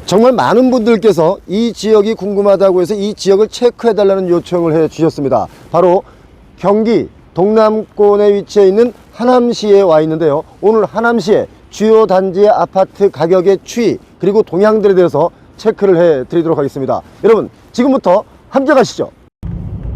정말 많은 분들께서 이 지역이 궁금하다고 해서 이 지역을 체크해 달라는 요청을 해 주셨습니다. 바로 경기 동남권에 위치해 있는 하남시에 와 있는데요. 오늘 하남시의 주요 단지의 아파트 가격의 추이 그리고 동향들에 대해서 체크를 해 드리도록 하겠습니다. 여러분 지금부터 함께 가시죠.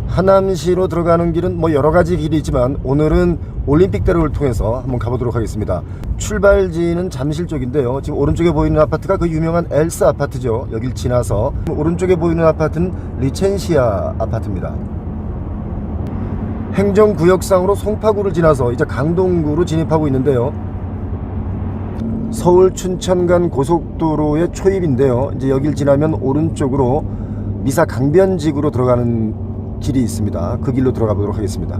하남시로 들어가는 길은 뭐 여러가지 길이 있지만 오늘은 올림픽대로를 통해서 한번 가보도록 하겠습니다. 출발지는 잠실 쪽인데요. 지금 오른쪽에 보이는 아파트가 그 유명한 엘스 아파트죠. 여길 지나서 오른쪽에 보이는 아파트는 리첸시아 아파트입니다. 행정구역상으로 송파구를 지나서 이제 강동구로 진입하고 있는데요. 서울 춘천 간 고속도로의 초입인데요. 이제 여길 지나면 오른쪽으로 미사 강변직으로 들어가는 길이 있습니다. 그 길로 들어가 보도록 하겠습니다.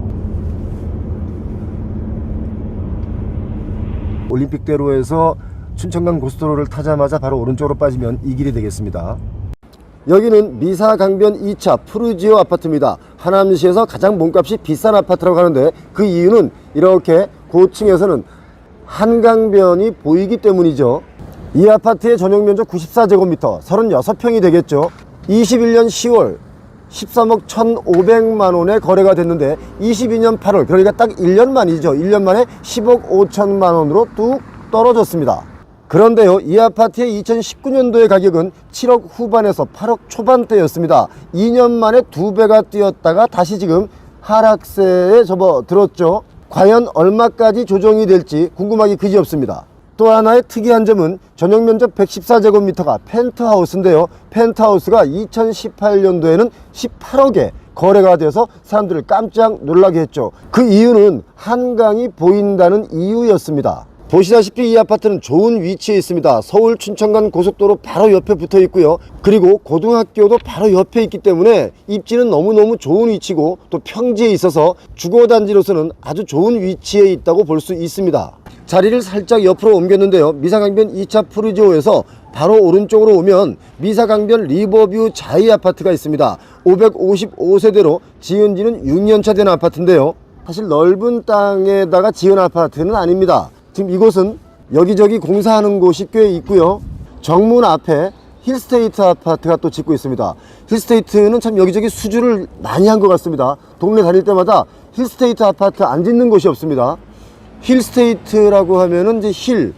올림픽대로에서 춘천간 고속도로를 타자마자 바로 오른쪽으로 빠지면 이 길이 되겠습니다. 여기는 미사 강변 2차 푸르지오 아파트입니다. 하남시에서 가장 몸값이 비싼 아파트라고 하는데 그 이유는 이렇게 고층에서는 한강변이 보이기 때문이죠. 이 아파트의 전용 면적 94제곱미터 36평이 되겠죠. 21년 10월 13억 1,500만 원에 거래가 됐는데 22년 8월 그러니까 딱 1년 만이죠. 1년 만에 10억 5천만 원으로 뚝 떨어졌습니다. 그런데요, 이 아파트의 2019년도의 가격은 7억 후반에서 8억 초반대였습니다. 2년 만에 2배가 뛰었다가 다시 지금 하락세에 접어들었죠. 과연 얼마까지 조정이 될지 궁금하기 그지없습니다. 또 하나의 특이한 점은 전용 면적 114제곱미터가 펜트하우스인데요. 펜트하우스가 2018년도에는 18억에 거래가 돼서 사람들을 깜짝 놀라게 했죠. 그 이유는 한강이 보인다는 이유였습니다. 보시다시피 이 아파트는 좋은 위치에 있습니다. 서울 춘천간 고속도로 바로 옆에 붙어 있고요. 그리고 고등학교도 바로 옆에 있기 때문에 입지는 너무너무 좋은 위치고 또 평지에 있어서 주거단지로서는 아주 좋은 위치에 있다고 볼 수 있습니다. 자리를 살짝 옆으로 옮겼는데요. 미사강변 2차 푸르지오에서 바로 오른쪽으로 오면 미사강변 리버뷰 자이 아파트가 있습니다. 555세대로 지은 지는 6년차 된 아파트인데요. 사실 넓은 땅에다가 지은 아파트는 아닙니다. 지금 이곳은 여기저기 공사하는 곳이 꽤 있고요. 정문 앞에 힐스테이트 아파트가 또 짓고 있습니다. 힐스테이트는 참 여기저기 수주를 많이 한 것 같습니다. 동네 다닐 때마다 힐스테이트 아파트 안 짓는 곳이 없습니다. 힐스테이트라고 하면은 이제 힐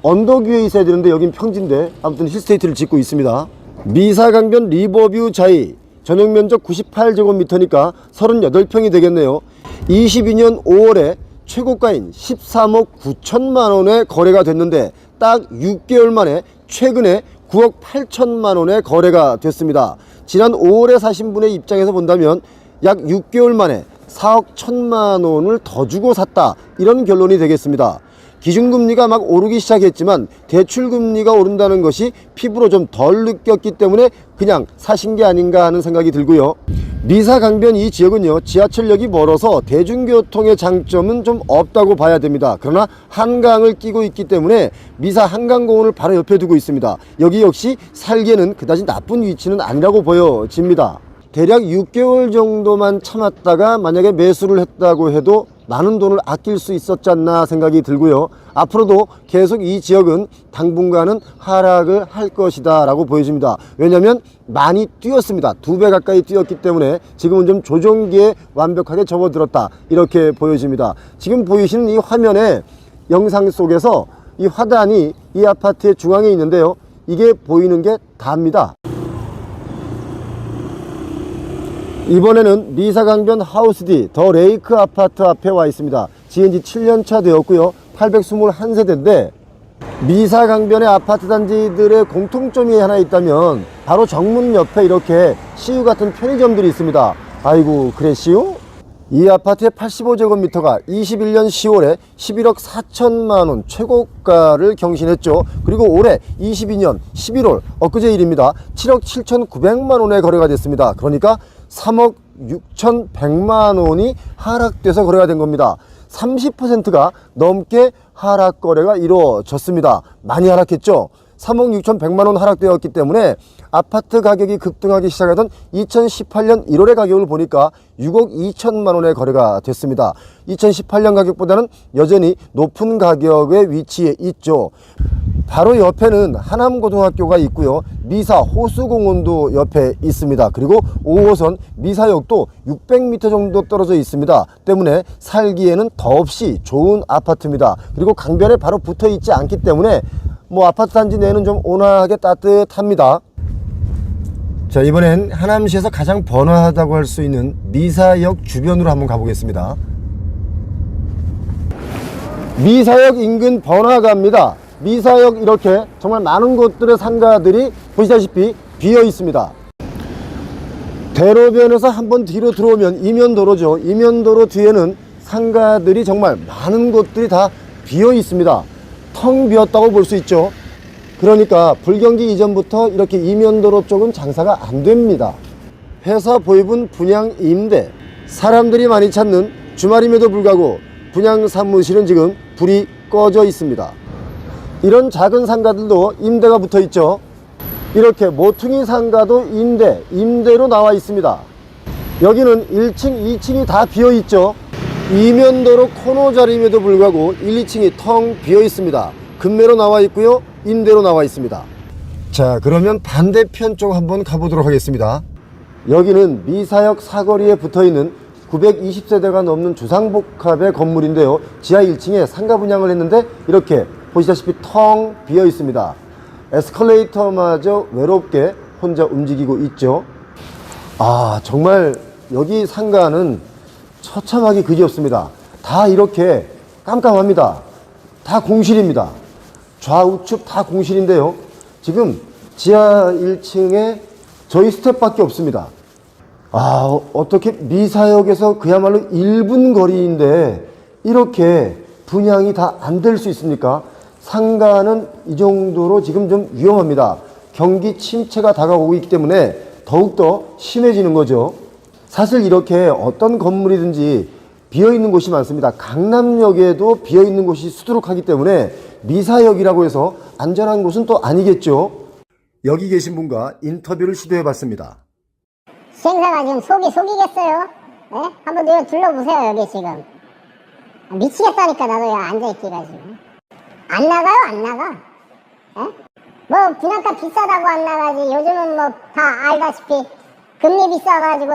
언덕 위에 있어야 되는데 여긴 평지인데 아무튼 힐스테이트를 짓고 있습니다. 미사강변 리버뷰 자이 전용 면적 98제곱미터니까 38평이 되겠네요. 22년 5월에 최고가인 13억 9천만 원에 거래가 됐는데 딱 6개월 만에 최근에 9억 8천만 원에 거래가 됐습니다. 지난 5월에 사신 분의 입장에서 본다면 약 6개월 만에 4억 1천만 원을 더 주고 샀다, 이런 결론이 되겠습니다. 기준금리가 막 오르기 시작했지만 대출금리가 오른다는 것이 피부로 좀 덜 느꼈기 때문에 그냥 사신 게 아닌가 하는 생각이 들고요. 미사강변 이 지역은요, 지하철역이 멀어서 대중교통의 장점은 좀 없다고 봐야 됩니다. 그러나 한강을 끼고 있기 때문에 미사 한강공원을 바로 옆에 두고 있습니다. 여기 역시 살기에는 그다지 나쁜 위치는 아니라고 보여집니다. 대략 6개월 정도만 참았다가 만약에 매수를 했다고 해도 많은 돈을 아낄 수 있었지 않나 생각이 들고요. 앞으로도 계속 이 지역은 당분간은 하락을 할 것이다 라고 보여집니다. 왜냐하면 많이 뛰었습니다. 2배 가까이 뛰었기 때문에 지금은 좀 조정기에 완벽하게 접어들었다, 이렇게 보여집니다. 지금 보이시는 이 화면에 영상 속에서 이 화단이 이 아파트의 중앙에 있는데요, 이게 보이는 게 다입니다. 이번에는 미사강변 하우스D 더 레이크 아파트 앞에 와 있습니다. 지은 지 7년차 되었고요. 821세대인데 미사강변의 아파트 단지들의 공통점이 하나 있다면 바로 정문 옆에 이렇게 CU 같은 편의점들이 있습니다. 아이고 그래 CU? 이 아파트의 85제곱미터가 21년 10월에 11억 4천만 원 최고가를 경신했죠. 그리고 올해 22년 11월 엊그제 일입니다. 7억 7,900만 원에 거래가 됐습니다. 그러니까 3억 6,100만 원이 하락돼서 거래가 된 겁니다. 30%가 넘게 하락 거래가 이루어졌습니다. 많이 하락했죠. 3억 6,100만 원 하락되었기 때문에 아파트 가격이 급등하기 시작하던 2018년 1월의 가격을 보니까 6억 2천만 원의 거래가 됐습니다. 2018년 가격보다는 여전히 높은 가격에 위치해 있죠. 바로 옆에는 하남고등학교가 있고요. 미사 호수공원도 옆에 있습니다. 그리고 5호선 미사역도 600m 정도 떨어져 있습니다. 때문에 살기에는 더없이 좋은 아파트입니다. 그리고 강변에 바로 붙어 있지 않기 때문에 뭐 아파트 단지 내는 좀 온화하게 따뜻합니다. 자, 이번엔 하남시에서 가장 번화하다고 할 수 있는 미사역 주변으로 한번 가보겠습니다. 미사역 인근 번화가입니다. 미사역 이렇게 정말 많은 곳들의 상가들이 보시다시피 비어 있습니다. 대로변에서 한번 뒤로 들어오면 이면도로죠. 이면도로 뒤에는 상가들이 정말 많은 곳들이 다 비어 있습니다. 텅 비었다고 볼 수 있죠. 그러니까 불경기 이전부터 이렇게 이면도로 쪽은 장사가 안 됩니다. 회사 보유분 분양 임대, 사람들이 많이 찾는 주말임에도 불구하고 분양 사무실은 지금 불이 꺼져 있습니다. 이런 작은 상가들도 임대가 붙어 있죠. 이렇게 모퉁이 상가도 임대로 나와 있습니다. 여기는 1층, 2층이 다 비어 있죠. 이면도로 코너 자리임에도 불구하고 1, 2층이 텅 비어 있습니다. 금매로 나와 있고요, 임대로 나와 있습니다. 자, 그러면 반대편 쪽 한번 가보도록 하겠습니다. 여기는 미사역 사거리에 붙어 있는 920세대가 넘는 주상복합의 건물인데요. 지하 1층에 상가 분양을 했는데 이렇게 보시다시피 텅 비어 있습니다. 에스컬레이터마저 외롭게 혼자 움직이고 있죠. 아, 정말 여기 상가는 처참하기 그지없습니다. 다 이렇게 깜깜합니다. 다 공실입니다. 좌우측 다 공실인데요. 지금 지하 1층에 저희 스텝밖에 없습니다. 아, 어떻게 미사역에서 그야말로 1분 거리인데 이렇게 분양이 다 안 될 수 있습니까? 상가는 이 정도로 지금 좀 위험합니다. 경기 침체가 다가오고 있기 때문에 더욱더 심해지는 거죠. 사실 이렇게 어떤 건물이든지 비어있는 곳이 많습니다. 강남역에도 비어있는 곳이 수두룩하기 때문에 미사역이라고 해서 안전한 곳은 또 아니겠죠. 여기 계신 분과 인터뷰를 시도해 봤습니다. 시행사가 지금 속이겠어요? 네? 한번 여기 둘러보세요. 여기 지금 미치겠다니까. 나도 여기 앉아있기가 지금 안 나가요. 안 나가. 네? 뭐 분양가 비싸다고 안 나가지. 요즘은 뭐 다 알다시피 금리 비싸가지고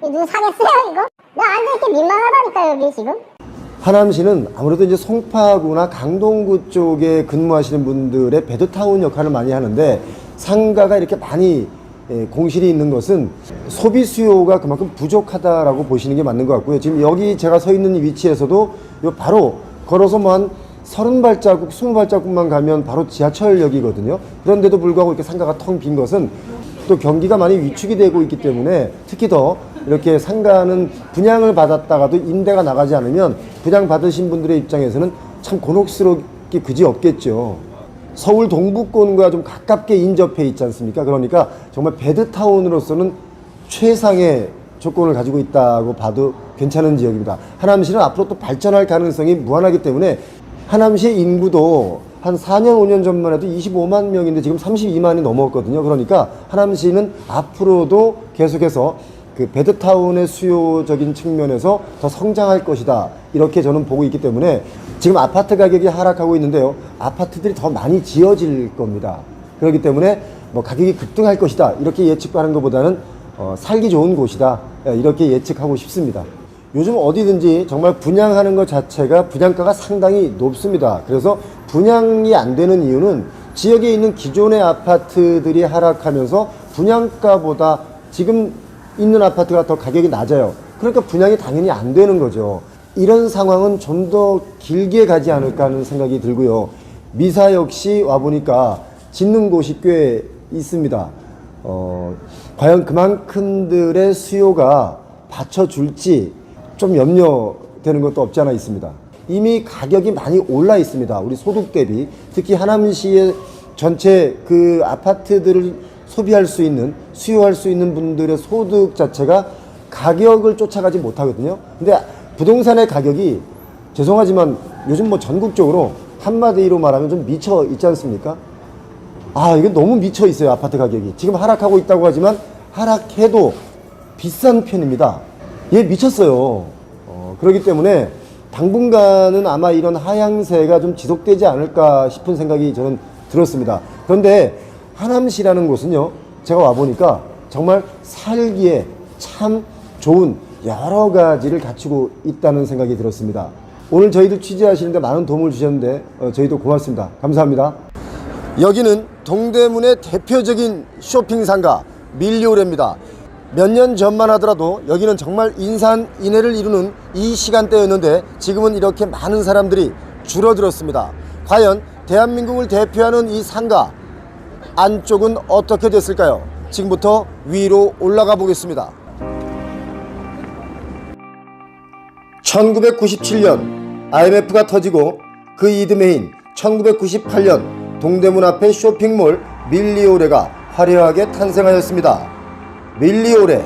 누구 사겠어요 이거? 나 앉아있기 민망하다니까 여기 지금. 하남시는 아무래도 이제 송파구나 강동구 쪽에 근무하시는 분들의 베드타운 역할을 많이 하는데 상가가 이렇게 많이 공실이 있는 것은 소비 수요가 그만큼 부족하다라고 보시는 게 맞는 것 같고요. 지금 여기 제가 서 있는 위치에서도 바로 걸어서 뭐 한 30발자국, 20발자국만 가면 바로 지하철역이거든요. 그런데도 불구하고 이렇게 상가가 텅 빈 것은 또 경기가 많이 위축이 되고 있기 때문에 특히 더 이렇게 상가는 분양을 받았다가도 임대가 나가지 않으면 분양 받으신 분들의 입장에서는 참 곤혹스럽기 그지없겠죠. 서울 동부권과 좀 가깝게 인접해 있지 않습니까? 그러니까 정말 베드타운으로서는 최상의 조건을 가지고 있다고 봐도 괜찮은 지역입니다. 하남시는 앞으로 또 발전할 가능성이 무한하기 때문에 하남시의 인구도 한 4년, 5년 전만 해도 25만 명인데 지금 32만이 넘었거든요. 그러니까 하남시는 앞으로도 계속해서 그 베드타운의 수요적인 측면에서 더 성장할 것이다. 이렇게 저는 보고 있기 때문에 지금 아파트 가격이 하락하고 있는데요. 아파트들이 더 많이 지어질 겁니다. 그렇기 때문에 뭐 가격이 급등할 것이다. 이렇게 예측하는 것보다는 살기 좋은 곳이다. 이렇게 예측하고 싶습니다. 요즘 어디든지 정말 분양하는 것 자체가 분양가가 상당히 높습니다. 그래서 분양이 안 되는 이유는 지역에 있는 기존의 아파트들이 하락하면서 분양가보다 지금 있는 아파트가 더 가격이 낮아요. 그러니까 분양이 당연히 안 되는 거죠. 이런 상황은 좀 더 길게 가지 않을까 하는 생각이 들고요. 미사 역시 와보니까 짓는 곳이 꽤 있습니다. 과연 그만큼들의 수요가 받쳐줄지 좀 염려되는 것도 없지 않아 있습니다. 이미 가격이 많이 올라 있습니다. 우리 소득 대비. 특히 하남시의 전체 그 아파트들을 소비할 수 있는, 수요할 수 있는 분들의 소득 자체가 가격을 쫓아가지 못하거든요. 근데 부동산의 가격이 죄송하지만 요즘 뭐 전국적으로 한마디로 말하면 좀 미쳐 있지 않습니까? 아, 이게 너무 미쳐 있어요. 아파트 가격이. 지금 하락하고 있다고 하지만 하락해도 비싼 편입니다. 얘 미쳤어요. 그렇기 때문에 당분간은 아마 이런 하향세가 좀 지속되지 않을까 싶은 생각이 저는 들었습니다. 그런데 하남시라는 곳은요, 제가 와보니까 정말 살기에 참 좋은 여러 가지를 갖추고 있다는 생각이 들었습니다. 오늘 저희들 취재하시는데 많은 도움을 주셨는데 저희도 고맙습니다. 감사합니다. 여기는 동대문의 대표적인 쇼핑상가 밀리오레입니다. 몇 년 전만 하더라도 여기는 정말 인산인해를 이루는 이 시간대였는데 지금은 이렇게 많은 사람들이 줄어들었습니다. 과연 대한민국을 대표하는 이 상가 안쪽은 어떻게 됐을까요? 지금부터 위로 올라가 보겠습니다. 1997년 IMF가 터지고 그 이듬해인 1998년 동대문 앞의 쇼핑몰 밀리오레가 화려하게 탄생하였습니다. 밀리오레,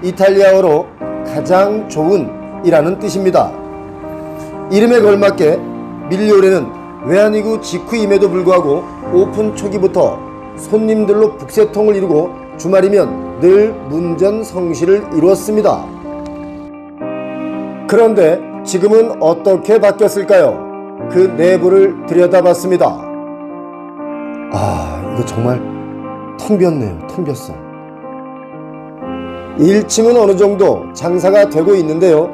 이탈리아어로 가장 좋은 이라는 뜻입니다. 이름에 걸맞게 밀리오레는 외환위기 직후임에도 불구하고 오픈 초기부터 손님들로 북새통을 이루고 주말이면 늘 문전성시를 이루었습니다. 그런데 지금은 어떻게 바뀌었을까요? 그 내부를 들여다봤습니다. 이거 정말 텅 비었네요. 텅 비었어. 1층은 어느 정도 장사가 되고 있는데요,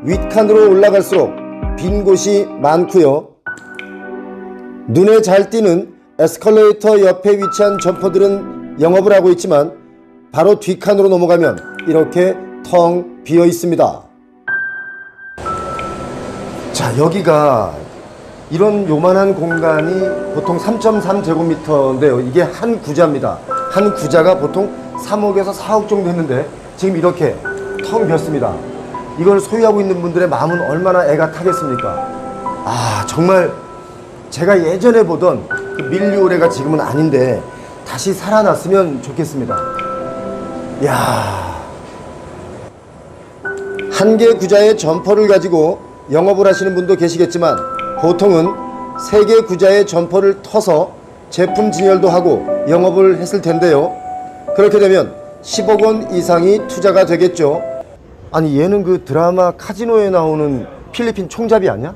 윗칸으로 올라갈수록 빈 곳이 많고요. 눈에 잘 띄는 에스컬레이터 옆에 위치한 점포들은 영업을 하고 있지만 바로 뒷칸으로 넘어가면 이렇게 텅 비어 있습니다. 자, 여기가 이런 요만한 공간이 보통 3.3제곱미터인데요. 이게 한 구자입니다. 한 구자가 보통 3억에서 4억 정도 했는데 지금 이렇게 텅 비었습니다. 이걸 소유하고 있는 분들의 마음은 얼마나 애가 타겠습니까? 정말 제가 예전에 보던 그 밀리오레가 지금은 아닌데 다시 살아났으면 좋겠습니다. 한 개 구자의 점포를 가지고 영업을 하시는 분도 계시겠지만 보통은 3개 구자의 점포를 터서 제품 진열도 하고 영업을 했을 텐데요. 그렇게 되면 10억 원 이상이 투자가 되겠죠. 아니, 얘는 그 드라마 카지노에 나오는 필리핀 총잡이 아니야?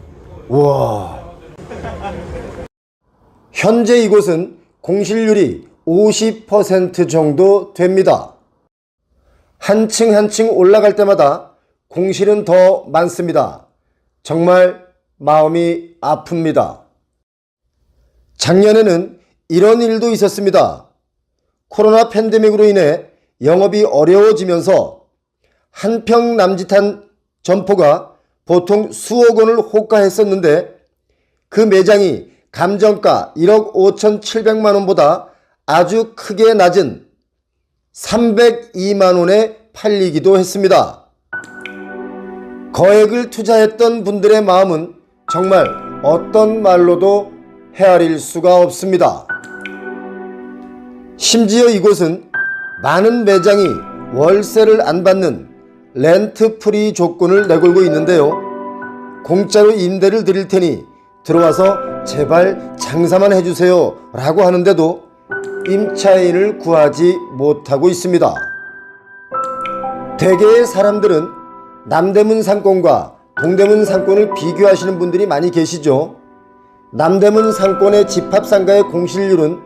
우와. 현재 이곳은 공실률이 50% 정도 됩니다. 한 층 한 층 올라갈 때마다 공실은 더 많습니다. 정말 마음이 아픕니다. 작년에는 이런 일도 있었습니다. 코로나 팬데믹으로 인해 영업이 어려워지면서 한 평 남짓한 점포가 보통 수억 원을 호가했었는데 그 매장이 감정가 1억 5,700만 원보다 아주 크게 낮은 302만 원에 팔리기도 했습니다. 거액을 투자했던 분들의 마음은 정말 어떤 말로도 헤아릴 수가 없습니다. 심지어 이곳은 많은 매장이 월세를 안 받는 렌트 프리 조건을 내걸고 있는데요. 공짜로 임대를 드릴 테니 들어와서 제발 장사만 해주세요 라고 하는데도 임차인을 구하지 못하고 있습니다. 대개의 사람들은 남대문 상권과 동대문 상권을 비교하시는 분들이 많이 계시죠. 남대문 상권의 집합상가의 공실률은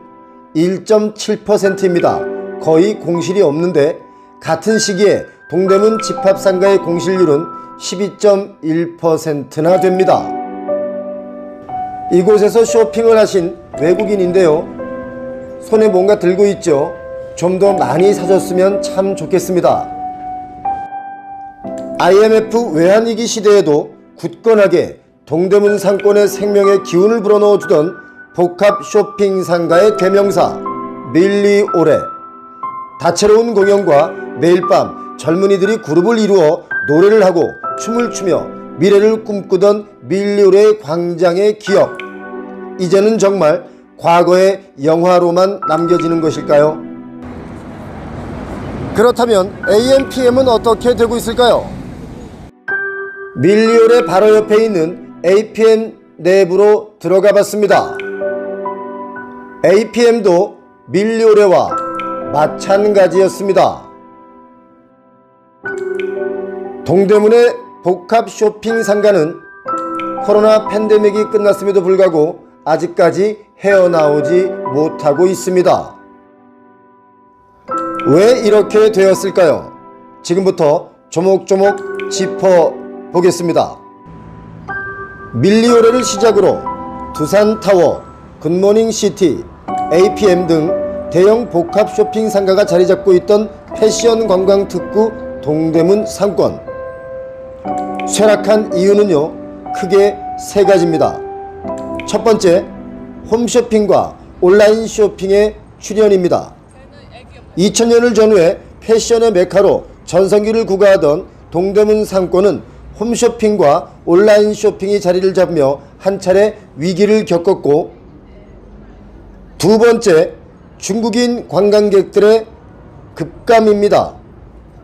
1.7%입니다. 거의 공실이 없는데 같은 시기에 동대문 집합상가의 공실률은 12.1%나 됩니다. 이곳에서 쇼핑을 하신 외국인인데요. 손에 뭔가 들고 있죠. 좀 더 많이 사줬으면 참 좋겠습니다. IMF 외환위기 시대에도 굳건하게 동대문 상권의 생명의 기운을 불어넣어주던 복합 쇼핑 상가의 대명사 밀리오레. 다채로운 공연과 매일 밤 젊은이들이 그룹을 이루어 노래를 하고 춤을 추며 미래를 꿈꾸던 밀리오레 광장의 기억, 이제는 정말 과거의 영화로만 남겨지는 것일까요? 그렇다면 AMPM은 어떻게 되고 있을까요? 밀리오레 바로 옆에 있는 APM 내부로 들어가 봤습니다. APM도 밀리오레와 마찬가지였습니다. 동대문의 복합 쇼핑 상가는 코로나 팬데믹이 끝났음에도 불구하고 아직까지 헤어나오지 못하고 있습니다. 왜 이렇게 되었을까요? 지금부터 조목조목 짚어보겠습니다. 밀리오레를 시작으로 두산타워, 굿모닝시티, APM 등 대형 복합 쇼핑 상가가 자리잡고 있던 패션 관광 특구 동대문 상권. 쇠락한 이유는요, 크게 세 가지입니다. 첫 번째, 홈쇼핑과 온라인 쇼핑의 출현입니다. 2000년을 전후해 패션의 메카로 전성기를 구가하던 동대문 상권은 홈쇼핑과 온라인 쇼핑이 자리를 잡으며 한 차례 위기를 겪었고, 두 번째, 중국인 관광객들의 급감입니다.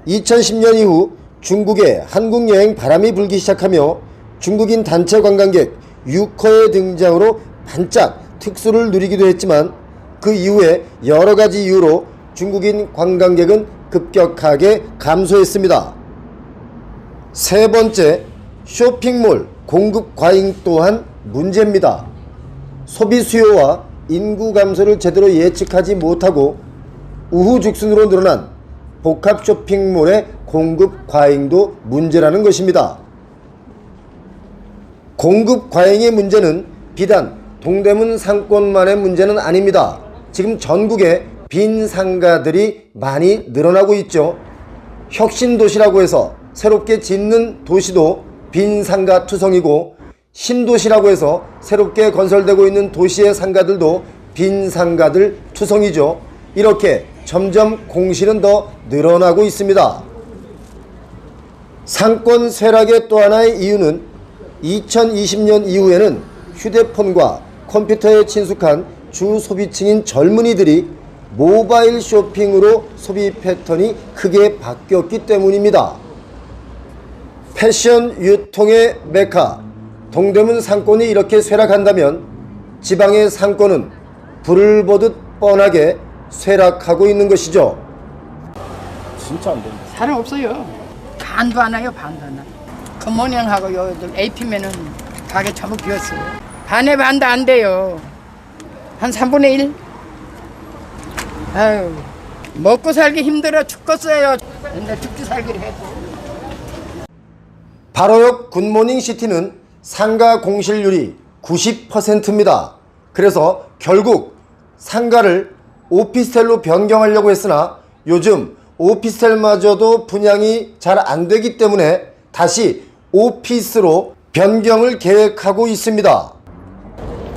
2010년 이후 중국에 한국 여행 바람이 불기 시작하며 중국인 단체 관광객 6호의 등장으로 반짝 특수를 누리기도 했지만 그 이후에 여러 가지 이유로 중국인 관광객은 급격하게 감소했습니다. 세 번째, 쇼핑몰 공급 과잉 또한 문제입니다. 소비 수요와 인구 감소를 제대로 예측하지 못하고 우후죽순으로 늘어난 복합 쇼핑몰의 공급 과잉도 문제라는 것입니다. 공급 과잉의 문제는 비단 동대문 상권만의 문제는 아닙니다. 지금 전국에 빈 상가들이 많이 늘어나고 있죠. 혁신도시라고 해서 새롭게 짓는 도시도 빈 상가 투성이고, 신도시라고 해서 새롭게 건설되고 있는 도시의 상가들도 빈 상가들 투성이죠. 이렇게 점점 공실은 더 늘어나고 있습니다. 상권 쇠락의 또 하나의 이유는 2020년 이후에는 휴대폰과 컴퓨터에 친숙한 주 소비층인 젊은이들이 모바일 쇼핑으로 소비 패턴이 크게 바뀌었기 때문입니다. 패션 유통의 메카 동대문 상권이 이렇게 쇠락한다면 지방의 상권은 불을 보듯 뻔하게 쇠락하고 있는 것이죠. 진짜 안 됩니다. 사람 없어요. 반도 안 와요, 반도 안 와. 굿모닝하고 여기 AP면은 가게 전부 비었어요. 반에 반도 안 돼요. 한 3분의 1? 아유, 먹고 살기 힘들어 죽겠어요. 맨날 죽기 살기를 해도. 바로 옆 굿모닝시티는 상가 공실률이 90%입니다. 그래서 결국 상가를 오피스텔로 변경하려고 했으나 요즘 오피스텔마저도 분양이 잘 안 되기 때문에 다시 오피스로 변경을 계획하고 있습니다.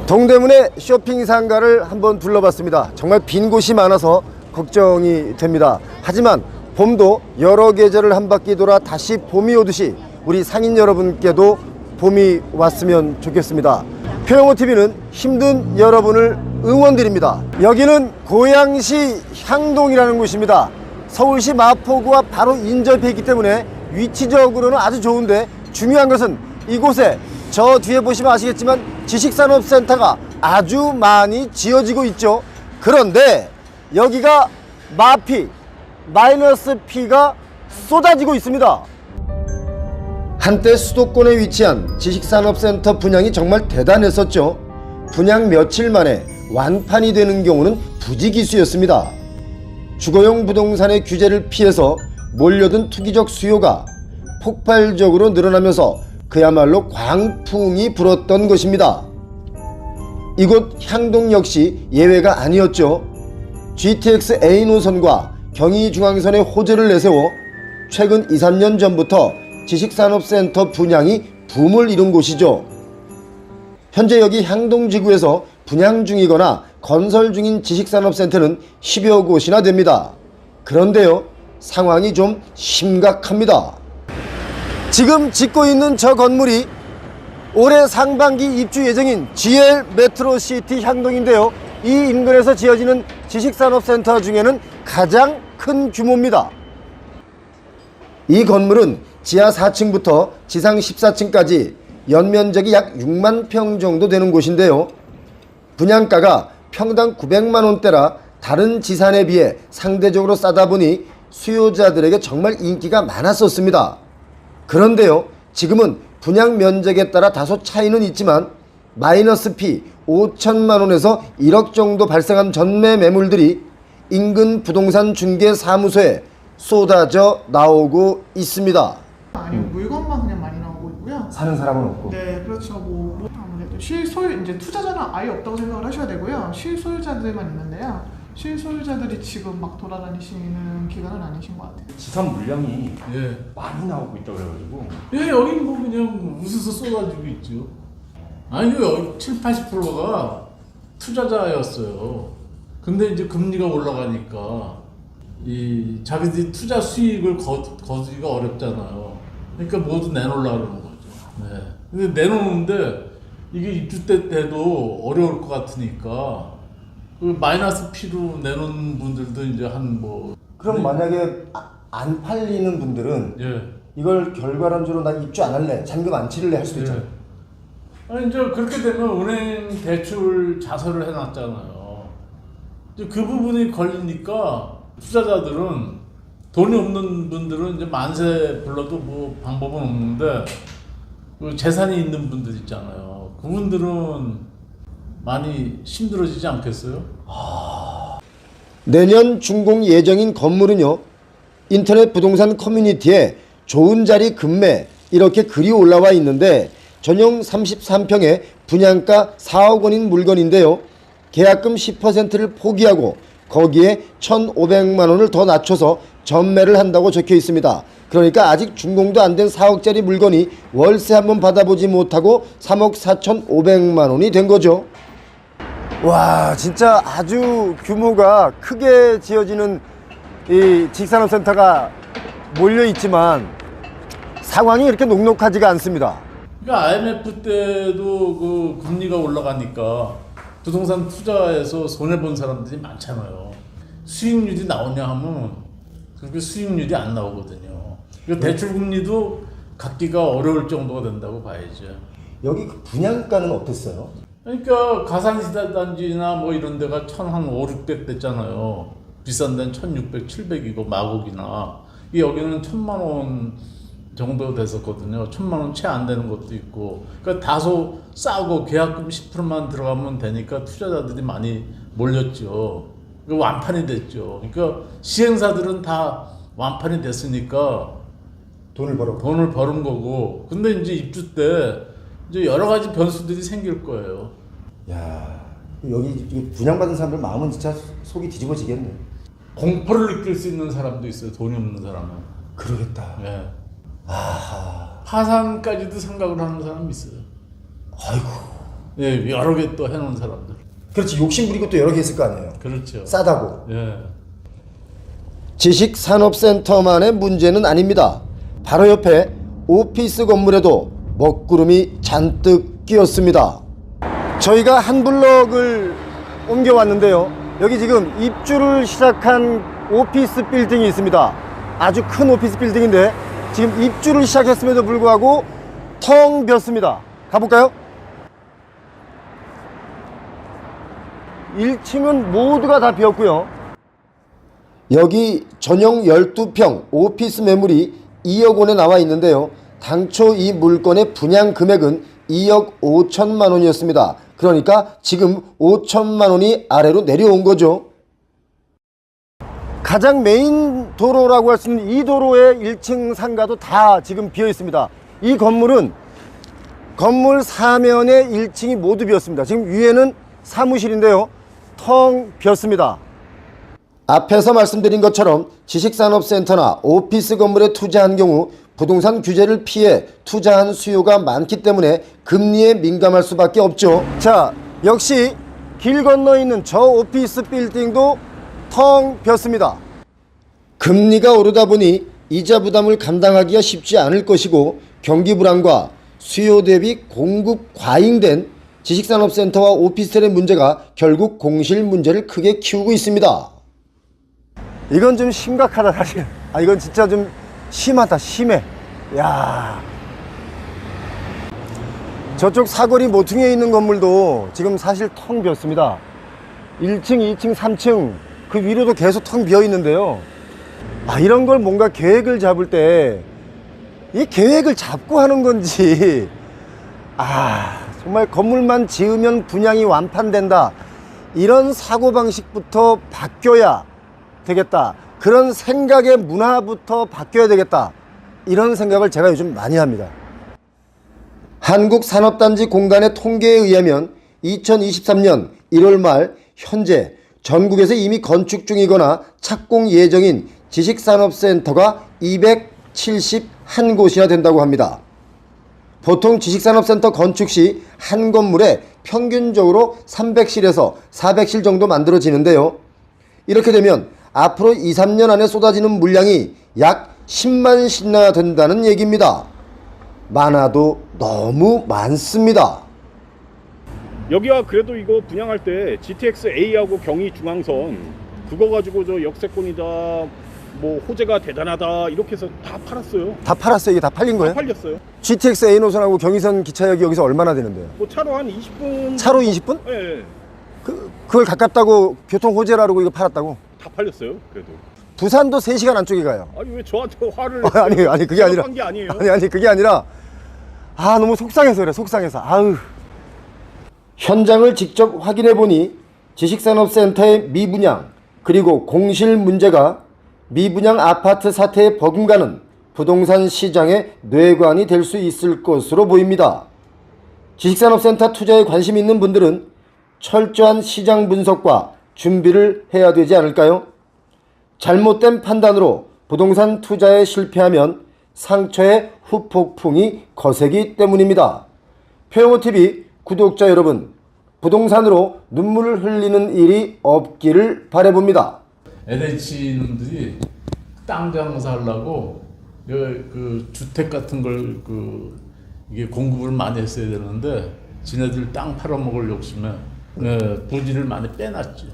동대문의 쇼핑 상가를 한번 둘러봤습니다. 정말 빈 곳이 많아서 걱정이 됩니다. 하지만 봄도 여러 계절을 한 바퀴 돌아 다시 봄이 오듯이 우리 상인 여러분께도 봄이 왔으면 좋겠습니다. 표영호TV는 힘든 여러분을 응원드립니다. 여기는 고양시 향동이라는 곳입니다. 서울시 마포구와 바로 인접해 있기 때문에 위치적으로는 아주 좋은데, 중요한 것은 이곳에 저 뒤에 보시면 아시겠지만 지식산업센터가 아주 많이 지어지고 있죠. 그런데 여기가 마피, 마이너스 P가 쏟아지고 있습니다. 한때 수도권에 위치한 지식산업센터 분양이 정말 대단했었죠. 분양 며칠 만에 완판이 되는 경우는 부지기수였습니다. 주거용 부동산의 규제를 피해서 몰려든 투기적 수요가 폭발적으로 늘어나면서 그야말로 광풍이 불었던 것입니다. 이곳 향동 역시 예외가 아니었죠. GTX A 노선과 경의중앙선의 호재를 내세워 최근 2, 3년 전부터 지식산업센터 분양이 붐을 이룬 곳이죠. 현재 여기 향동지구에서 분양 중이거나 건설 중인 지식산업센터는 10여 곳이나 됩니다. 그런데요, 상황이 좀 심각합니다. 지금 짓고 있는 저 건물이 올해 상반기 입주 예정인 GL 메트로시티 향동인데요, 이 인근에서 지어지는 지식산업센터 중에는 가장 큰 규모입니다. 이 건물은 지하 4층부터 지상 14층까지 연면적이 약 6만 평 정도 되는 곳인데요, 분양가가 평당 900만 원대라 다른 지산에 비해 상대적으로 싸다 보니 수요자들에게 정말 인기가 많았었습니다. 그런데요, 지금은 분양 면적에 따라 다소 차이는 있지만 마이너스 피 5천만 원에서 1억 정도 발생한 전매 매물들이 인근 부동산 중개 사무소에 쏟아져 나오고 있습니다. 아니 물건만 그냥 많이 나오고 있고요. 사는 사람은 없고. 네, 그렇죠. 뭐 아무래도 실소유 이제 투자자는 아예 없다고 생각을 하셔야 되고요. 실소유자들만 있는데요. 실소유자들이 지금 막 돌아다니시는 기간은 아니신 것 같아요. 지산 물량이 예. 많이 나오고 있다고 그래가지고. 예, 여긴 뭐 그냥 웃어서 쏟아지고 있죠. 아니, 여기 70~80%가 투자자였어요. 근데 이제 금리가 올라가니까 이 자기들이 투자 수익을 거두기가 어렵잖아요. 그러니까 모두 내놓으려고 그러는 거죠. 네. 근데 내놓는데 이게 입주 때 돼도 어려울 것 같으니까 그 마이너스 피로 내놓은 분들도 이제 한 뭐. 그럼 만약에 안 팔리는 분들은 예. 이걸 결과론적으로 난 입주 안 할래, 잔금 안 치를래 할 수도 있잖아요. 아니 이제 그렇게 되면 은행 대출 자설을 해놨잖아요. 이제 그 부분이 걸리니까 투자자들은 돈이 없는 분들은 이제 만세 불러도 뭐 방법은 없는데 그 재산이 있는 분들 있잖아요. 그분들은 많이 힘들어지지 않겠어요? 내년 준공 예정인 건물은요, 인터넷 부동산 커뮤니티에 좋은 자리 급매 이렇게 글이 올라와 있는데 전용 33평에 분양가 4억 원인 물건인데요, 계약금 10%를 포기하고 거기에 1,500만 원을 더 낮춰서 전매를 한다고 적혀 있습니다. 그러니까 아직 준공도 안 된 4억짜리 물건이 월세 한번 받아보지 못하고 3억 4,500만 원이 된 거죠. 와, 진짜 아주 규모가 크게 지어지는 이 직산업센터가 몰려 있지만 상황이 이렇게 녹록하지가 않습니다. 그러니까 IMF 때도 그 금리가 올라가니까 부동산 투자에서 손해본 사람들이 많잖아요. 수익률이 나오냐 하면 그렇게 수익률이 안 나오거든요. 그러니까 대출금리도 갖기가 어려울 정도가 된다고 봐야죠. 여기 그 분양가는 어땠어요? 그러니까 가산시설단지나 뭐 이런 데가 1,500~600 됐잖아요. 비싼 데는 1,600, 700이고 마곡이나. 여기는 1,000만 원 정도 됐었거든요. 1,000만 원 채 안 되는 것도 있고. 그러니까 다소 싸고 계약금 10%만 들어가면 되니까 투자자들이 많이 몰렸죠. 완판이 됐죠. 그러니까 시행사들은 다 완판이 됐으니까 돈을 버는 거고. 근데 이제 입주 때 이제 여러 가지 변수들이 생길 거예요. 야, 여기 분양받은 사람들 마음은 진짜 속이 뒤집어지겠네. 공포를 느낄 수 있는 사람도 있어요. 돈이 없는 사람은. 그러겠다. 예. 아하. 파산까지도 생각을 하는 사람이 있어요. 아이고. 예, 여러 개 또 해놓은 사람들. 그렇지, 욕심 부리고 또 여러 개 있을 거 아니에요. 그렇죠. 싸다고. 예. 지식산업센터만의 문제는 아닙니다. 바로 옆에 오피스 건물에도 먹구름이 잔뜩 끼었습니다. 저희가 한 블럭을 옮겨왔는데요, 여기 지금 입주를 시작한 오피스 빌딩이 있습니다. 아주 큰 오피스 빌딩인데 지금 입주를 시작했음에도 불구하고 텅 비었습니다. 가볼까요? 1층은 모두가 다 비었고요. 여기 전용 12평 오피스 매물이 2억 원에 나와 있는데요, 당초 이 물건의 분양 금액은 2억 5천만 원이었습니다. 그러니까 지금 5천만 원이 아래로 내려온 거죠. 가장 메인 도로라고 할 수 있는 이 도로의 1층 상가도 다 지금 비어 있습니다. 이 건물은 건물 사면의 1층이 모두 비었습니다. 지금 위에는 사무실인데요, 텅 비었습니다. 앞에서 말씀드린 것처럼 지식산업센터나 오피스 건물에 투자한 경우 부동산 규제를 피해 투자한 수요가 많기 때문에 금리에 민감할 수밖에 없죠. 자, 역시 길 건너 있는 저 오피스 빌딩도 텅 비었습니다. 금리가 오르다 보니 이자 부담을 감당하기가 쉽지 않을 것이고 경기 불안과 수요 대비 공급 과잉된 지식산업센터와 오피스텔의 문제가 결국 공실 문제를 크게 키우고 있습니다. 이건 좀 심각하다 사실. 이건 진짜 좀 심하다, 심해. 야, 저쪽 사거리 모퉁이에 있는 건물도 지금 사실 텅 비었습니다. 1층, 2층, 3층 그 위로도 계속 텅 비어 있는데요, 이런 걸 뭔가 계획을 잡을 때 이 계획을 잡고 하는 건지, 정말 건물만 지으면 분양이 완판된다, 이런 사고방식부터 바뀌어야 되겠다, 그런 생각의 문화부터 바뀌어야 되겠다, 이런 생각을 제가 요즘 많이 합니다. 한국산업단지 공단의 통계에 의하면 2023년 1월 말 현재 전국에서 이미 건축 중이거나 착공 예정인 지식산업센터가 271곳이나 된다고 합니다. 보통 지식산업센터 건축 시 한 건물에 평균적으로 300실에서 400실 정도 만들어지는데요. 이렇게 되면 앞으로 2, 3년 안에 쏟아지는 물량이 약 10만 실이나 된다는 얘기입니다. 많아도 너무 많습니다. 여기가 그래도 이거 분양할 때 GTX A하고 경의 중앙선 그거 가지고 저 역세권이다, 뭐 호재가 대단하다 이렇게 해서 다 팔았어요. 다 팔았어요? 이게 다 팔린 다 거예요? 팔렸어요. GTX A 노선하고 경의선 기차역이 여기서 얼마나 되는데요? 뭐 차로 한 20분. 차로 20분? 예, 예. 그걸 가깝다고 교통 호재라고 이거 팔았다고? 다 팔렸어요. 그래도. 부산도 3시간 안쪽에 가요. 아니 왜 저한테 화를? 아니 그게 아니라. 한 게 아니에요. 아니 그게 아니라, 너무 속상해서 그래, 속상해서. 아우. 현장을 직접 확인해 보니 지식산업센터의 미분양 그리고 공실 문제가 미분양 아파트 사태에 버금가는 부동산 시장의 뇌관이 될 수 있을 것으로 보입니다. 지식산업센터 투자에 관심 있는 분들은 철저한 시장 분석과 준비를 해야 되지 않을까요? 잘못된 판단으로 부동산 투자에 실패하면 상처의 후폭풍이 거세기 때문입니다. 표영호TV 구독자 여러분, 부동산으로 눈물을 흘리는 일이 없기를 바라봅니다. LH 놈들이 땅 장사하려고 그 주택 같은 걸 이게 공급을 많이 했어야 되는데 지네들 땅 팔아먹을 욕심에 부지를 많이 빼놨죠.